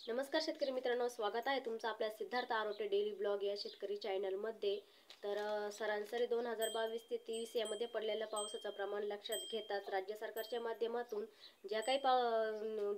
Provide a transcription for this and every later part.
नमस्कार शेतकरी मित्रांनो, स्वागत आहे तुमचं आपल्या सिद्धार्थ आरोटे डेली ब्लॉग या शेतकरी चॅनलमध्ये। तर सरासरी 2022 ते 23 यामध्ये पडलेल्या पावसाचं प्रमाण लक्षात घेतात राज्य सरकारच्या माध्यमातून ज्या काही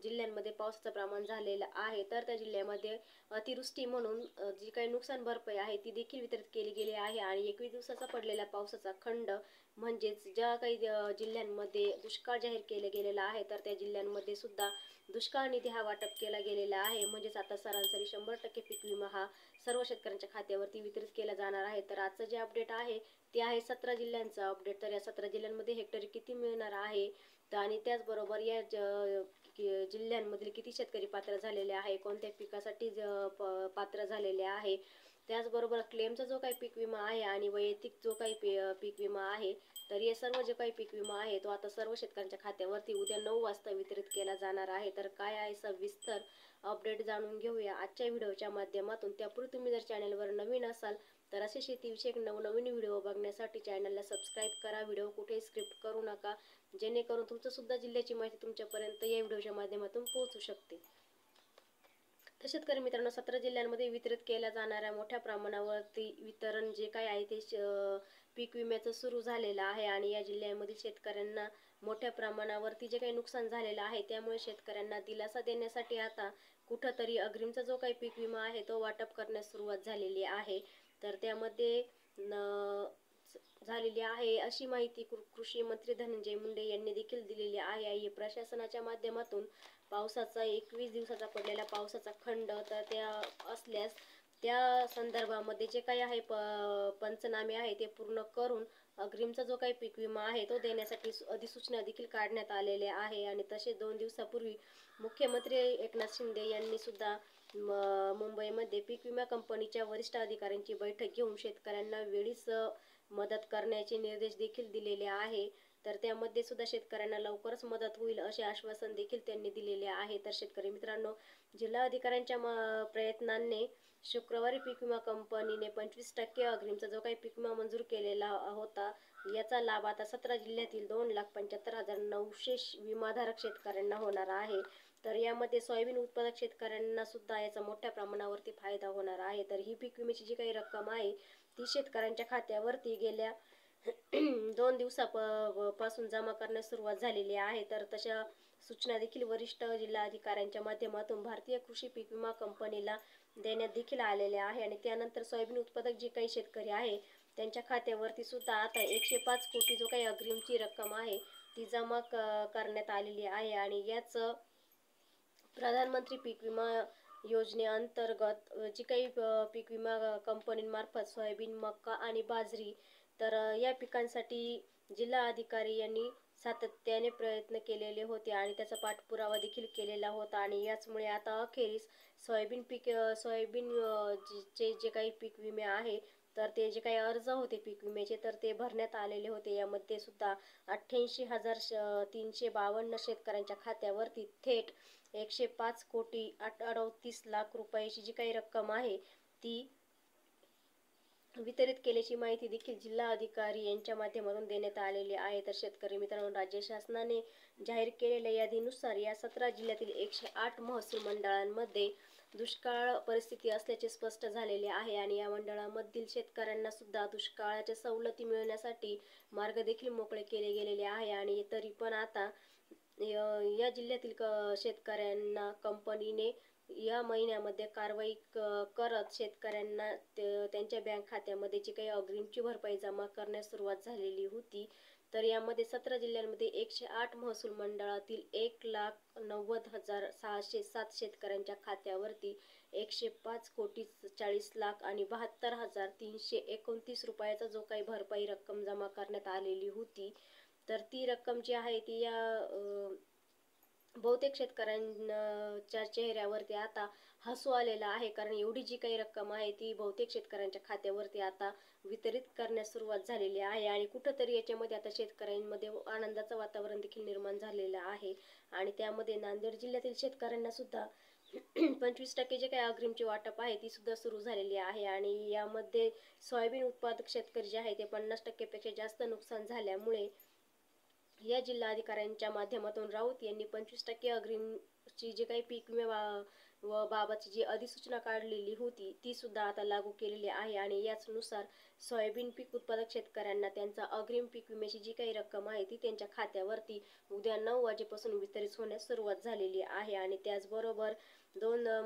जिल्ह्यांमध्ये पावसाचं प्रमाण झालेलं आहे, तर त्या जिल्ह्यामध्ये अतिवृष्टी म्हणून जी काही नुकसान भरपाई आहे ती देखील वितरित केली गेली आहे। आणि 21 दिवसाचा पडलेला पावसाचा खंड म्हणजेच ज्या काही जिल्ह्यांमध्ये दुष्काळ जाहीर केले गेलेला आहे, तर त्या जिल्ह्यांमध्ये सुद्धा दुष्काळ निधी हा वाटप केला गेलेला आहे। म्हणजेच आता सरासरी 100% पीक विमा हा सर्व शेतकऱ्यांच्या खात्यावरती वितरित केला जाणार आहे। तर आजचं जे अपडेट आहे ते आहे 17 जिल्ह्यांचं अपडेट। तर या 17 जिल्ह्यांमध्ये हेक्टरी किती मिळणार आहे, आणि त्याचबरोबर या जिल्ह्यांमधील किती शेतकरी पात्र झालेले आहे, कोणत्या पिकासाठी पात्र झालेले आहे, त्याचबरोबर क्लेमचा जो काही पीक विमा आहे आणि वैयक्तिक जो काही पीक विमा आहे, तर हे सर्व जे काही पीक विमा आहे तो आता सर्व शेतकऱ्यांच्या खात्यावरती उद्या 9 वाजता वितरित केला जाणार आहे। तर काय आहे सविस्तर अपडेट जाणून घेऊया आजच्या व्हिडिओच्या माध्यमातून। त्यापूर्वी तुम्ही जर चॅनलवर नवीन असाल तर असे शेतीविषयक नवनवीन व्हिडिओ बघण्यासाठी चॅनलला सबस्क्राईब करा। व्हिडिओ कुठेही स्क्रिप्ट करू नका, जेणेकरून तुमचं सुद्धा जिल्ह्याची माहिती तुमच्यापर्यंत या व्हिडिओच्या माध्यमातून पोहोचू शकते। तर शेतकरी मित्रांनो, 17 जिल्ह्यांमध्ये वितरित केल्या जाणाऱ्या मोठ्या प्रमाणावरती वितरण जे काही आहे ते पीक विम्याचं सुरू झालेलं आहे। आणि या जिल्ह्यामध्ये शेतकऱ्यांना मोठ्या प्रमाणावरती जे काही नुकसान झालेलं आहे त्यामुळे शेतकऱ्यांना दिलासा देण्यासाठी आता कुठंतरी अग्रिमचा जो काही पीक विमा आहे तो वाटप करण्यास सुरुवात झालेली आहे। तर त्यामध्ये झालेली आहे अशी माहिती कृषी मंत्री धनंजय मुंडे यांनी देखील दिलेली आहे। प्रशासनाच्या माध्यमातून पावसाचा 21 दिवसाचा पडलेला पावसाचा खंड तर त्या असल्यास त्या संदर्भामध्ये जे काही आहे पंचनामे आहे ते पूर्ण करून अग्रिमचा जो काही पीक विमा आहे तो देण्यासाठी अधिसूचना देखील काढण्यात आलेले आहे। आणि तसेच 2 दिवसापूर्वी मुख्यमंत्री एकनाथ शिंदे यांनी सुद्धा मुंबईमध्ये पीक विमा कंपनीच्या वरिष्ठ अधिकाऱ्यांची बैठक घेऊन शेतकऱ्यांना वेळीच मदत करण्याचे निर्देश देखील दिलेले आहे। तर त्यामध्ये सुद्धा शेतकऱ्यांना लवकरच मदत होईल असे आश्वासन देखील त्यांनी दिलेले आहे। तर शेतकरी मित्रांनो, जिल्हा अधिकाऱ्यांच्या प्रयत्नांनी शुक्रवारी पीक विमा कंपनीने 25% अग्रिमचा जो काही पीक विमा मंजूर केलेला होता, याचा लाभ आता 17 जिल्ह्यातील 2,75,900 विमाधारक शेतकऱ्यांना होणार आहे। तर यामध्ये सोयाबीन उत्पादक शेतकऱ्यांना सुद्धा याचा मोठ्या प्रमाणावरती फायदा होणार आहे। तर ही पीक विम्याची जी काही रक्कम आहे ती शेतकऱ्यांच्या खात्यावरती गेल्या 2 दिवसापासून जमा करण्यास सुरुवात झालेली आहे। तर तशा सूचना देखील वरिष्ठ जिल्हा अधिकाऱ्यांच्या माध्यमातून भारतीय कृषी पीक विमा कंपनीला देण्यात देखील आलेले आहे। आणि त्यानंतर सोयाबीन उत्पादक जे काही शेतकरी आहे त्यांच्या खात्यावरती सुद्धा आता 105 कोटी जो काही अग्रिमची रक्कम आहे ती जमा करण्यात आलेली आहे। आणि याच प्रधानमंत्री पीक विमा योजनेअंतर्गत जी काही पीक विमा कंपनीमार्फत सोयाबीन, मका आणि बाजरी तर या पिकांसाठी जिल्हा अधिकारी यांनी सातत्याने प्रयत्न केलेले होते आणि त्याचा पाठपुरावा देखील केलेला होता। आणि याचमुळे आता अखेरीस सोयाबीन चे जे काही पीक विमे आहे तर ते जे काही अर्ज होते पीक विम्याचे तर ते भरण्यात आलेले होते। यामध्ये सुद्धा 88,352 शेतकऱ्यांच्या खात्यावरती थेट 105 कोटी 38 लाख रुपयाची जी काही रक्कम आहे ती वितरित केल्याची माहिती देखील जिल्हा अधिकारी यांच्या माध्यमातून देण्यात आलेली आहे। तर शेतकरी मित्रांनो, राज्य शासनाने जाहीर केलेल्या यादीनुसार या 17 जिल्ह्यातील 108 महसूल मंडळांमध्ये दुष्काळ परिस्थिती असल्याचे स्पष्ट झालेले आहे। आणि या मंडळांमधील शेतकऱ्यांना सुद्धा दुष्काळाच्या सवलती मिळण्यासाठी मार्ग देखील मोकळे केले गेलेले आहे। आणि तरी पण आता या जिल्ह्यातील शेतकऱ्यांना कंपनीने या महिन्यामध्ये कारवाई करत शेतकऱ्यांना त्यांच्या बँक खात्यामध्ये जी काही अग्रिमची भरपाई जमा करण्यास सुरुवात झालेली होती। तर यामध्ये 17 जिल्ह्यांमध्ये 108 महसूल मंडळातील 1,90,607 शेतकऱ्यांच्या खात्यावरती 105 कोटी 40 लाख आणि 72,329 रुपयाचा जो काही भरपाई रक्कम जमा करण्यात आलेली होती। तर ती रक्कम जी आहे ती या बहुतेक शेतकऱ्यांच्या चेहऱ्यावरती आता हसू आलेला आहे, कारण एवढी जी काही रक्कम आहे ती बहुतेक शेतकऱ्यांच्या खात्यावरती आता वितरित करण्यास सुरुवात झालेली आहे। आणि कुठंतरी याच्यामध्ये आता शेतकऱ्यांमध्ये आनंदाचं वातावरण देखील निर्माण झालेलं आहे। आणि त्यामध्ये नांदेड जिल्ह्यातील शेतकऱ्यांना सुद्धा 25% जे काही अग्रिमचे वाटप आहे ती सुद्धा सुरू झालेली आहे। आणि यामध्ये सोयाबीन उत्पादक शेतकरी जे आहे ते 50% पेक्षा जास्त नुकसान झाल्यामुळे या जिल्हा अधिकाऱ्यांच्या माध्यमातून राऊत यांनी 25% अग्रिमची जी काही पीक विमा व बाबाची जी अधिसूचना काढलेली होती ती सुद्धा आता लागू केलेली आहे आणि याचनुसार सोयाबीन पीक उत्पादक शेतकऱ्यांना त्यांचा अग्रिम पीक विम्याची जी काही रक्कम आहे ती त्यांच्या खात्यावरती उद्या 9 वाजेपासून वितरित होण्यास सुरुवात झालेली आहे. आणि त्याचबरोबर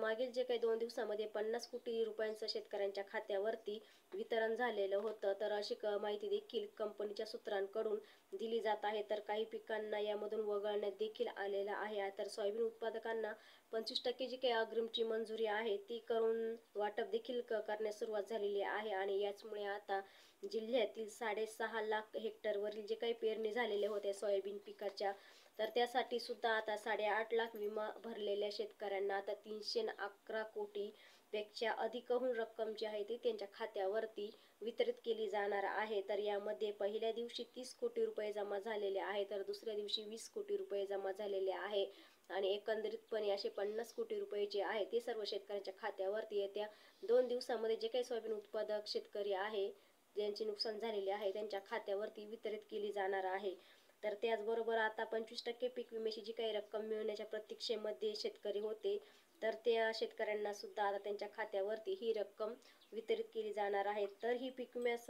मागील जे काही 2 दिवसामध्ये 50 कोटी रुपयांचं शेतकऱ्यांच्या खात्यावरती वितरण झालेलं होतं. तर अशी माहिती देखील कंपनीच्या सूत्रांकडून दिली जात आहे. तर काही पिकांना यामधून वगळण्यात देखील आलेलं आहे. तर सोयाबीन उत्पादकांना 25% जी काही अग्रिमची मंजुरी आहे ती करून वाटप देखील करण्यास सुरुवात झालेली आहे. आणि याचमुळे आता जिल्ह्यातील 6.5 लाख हेक्टरवरील जे काही पेरणी झालेले होते सोयाबीन पिकाच्या, तर त्यासाठी सुद्धा आता 8.5 लाख विमा भरलेल्या शेतकऱ्यांना आता 311 कोटी पेक्षा अधिकहून रक्कम जी आहे ती त्यांच्या खात्यावरती वितरित केली जाणार आहे. तर यामध्ये पहिल्या दिवशी 30 कोटी रुपये जमा झालेले आहे, तर दुसऱ्या दिवशी 20 कोटी रुपये जमा झालेले आहे. आणि एकंदरीतपणे असे 50 कोटी रुपये जे आहे ते सर्व शेतकऱ्यांच्या खात्यावरती येत्या 2 दिवसामध्ये जे काही सोयाबीन उत्पादक शेतकरी आहे ज्यांचे नुकसान झालेले आहे त्यांच्या खात्यावरती वितरित केली जाणार आहे. तर त्याचबरोबर आता 25% पीक विम्याची जी काही रक्कम मिळण्याच्या प्रतीक्षेमध्ये शेतकरी होते, तर त्या शेतकऱ्यांना सुद्धा आता त्यांच्या खात्यावरती ही रक्कम वितरित केली जाणार आहे. तर ही पीक विम्यास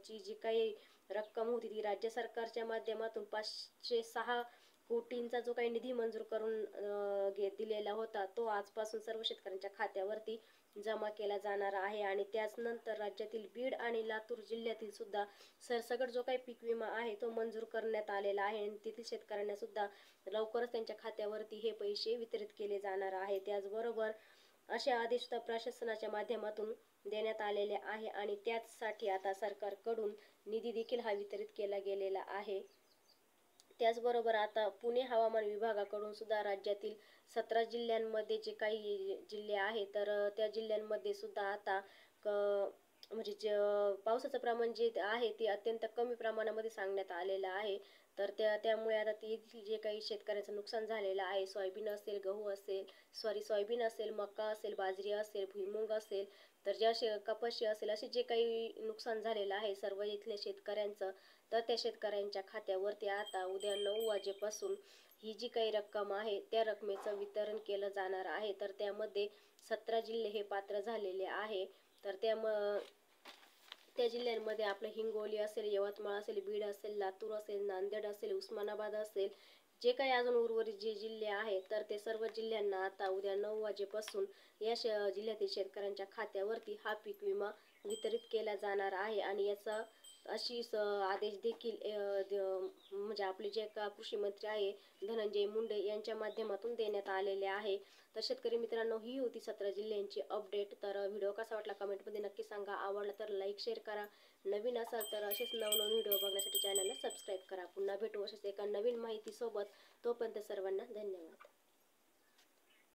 ची जी काही रक्कम होती ती राज्य सरकारच्या माध्यमातून 506 कोटींचा जो काही निधी मंजूर करून दिलेला होता तो आजपासून सर्व शेतकऱ्यांच्या खात्यावरती जमा केला जाणार आहे. आणि त्याचनंतर राज्यातील बीड आणि लातूर जिल्ह्यातील सुद्धा सरसकट जो काही पीक विमा आहे तो मंजूर करण्यात आलेला आहे आणि तेथील शेतकऱ्यांना सुद्धा लवकरच त्यांच्या खात्यावरती हे पैसे वितरित केले जाणार आहे. त्याचबरोबर असे आदेश प्रशासनाच्या माध्यमातून देण्यात आलेले आहे आणि त्याचसाठी आता सरकारकडून निधी देखील हा वितरित केला गेलेला आहे. त्याचबरोबर आता पुणे हवामान विभागाकडून सुद्धा राज्यातील 17 जिल्ह्यांमध्ये जे काही जिल्हे आहेत तर त्या जिल्ह्यांमध्ये सुद्धा आता म्हणजे पावसाचं प्रमाण जे आहे ते अत्यंत कमी प्रमाणामध्ये सांगण्यात आलेलं आहे. तर त्यामुळे आता येथील जे काही शेतकऱ्याचं नुकसान झालेलं आहे, सोयाबीन असेल, गहू असेल, सोयाबीन असेल, मका असेल, बाजरी असेल, भुईमुग असेल, तर ज्या कपाशी असेल, असे जे काही नुकसान झालेलं आहे सर्व इथल्या शेतकऱ्यांचं, तर त्या शेतकऱ्यांच्या खात्यावरती आता उद्या 9 वाजेपासून ही जी काही रक्कम आहे त्या रकमेचं वितरण केलं जाणार आहे. तर त्यामध्ये 17 जिल्हे हे पात्र झालेले आहे. तर त्या जिल्ह्यांमध्ये आपलं हिंगोली असेल, यवतमाळ असेल, बीड असेल, लातूर असेल, नांदेड असेल, उस्मानाबाद असेल, जे काही अजून उर्वरित जे जिल्हे आहेत तर ते सर्व जिल्ह्यांना आता उद्या 9 वाजेपासून या जिल्ह्यातील शेतकऱ्यांच्या खात्यावरती हा पीक विमा वितरित केला जाणार आहे. आणि याचा आदेश देखील म्हणजे आपले जे कृषी मंत्री आहे धनंजय मुंडे यांच्या माध्यमातून देण्यात आलेले आहे. तर शेतकरी मित्रांनो, ही होती 17 जिल्ह्यांची अपडेट. तर व्हिडिओ कसा वाटला कमेंटमध्ये नक्की सांगा. आवडला तर लाईक शेअर करा. नवीन असाल तर असेच नवनवीन व्हिडिओ बघण्यासाठी चॅनलला सबस्क्राईब करा. पुन्हा भेटू अशाच एका नवीन माहितीसोबत. तोपर्यंत सर्वांना धन्यवाद.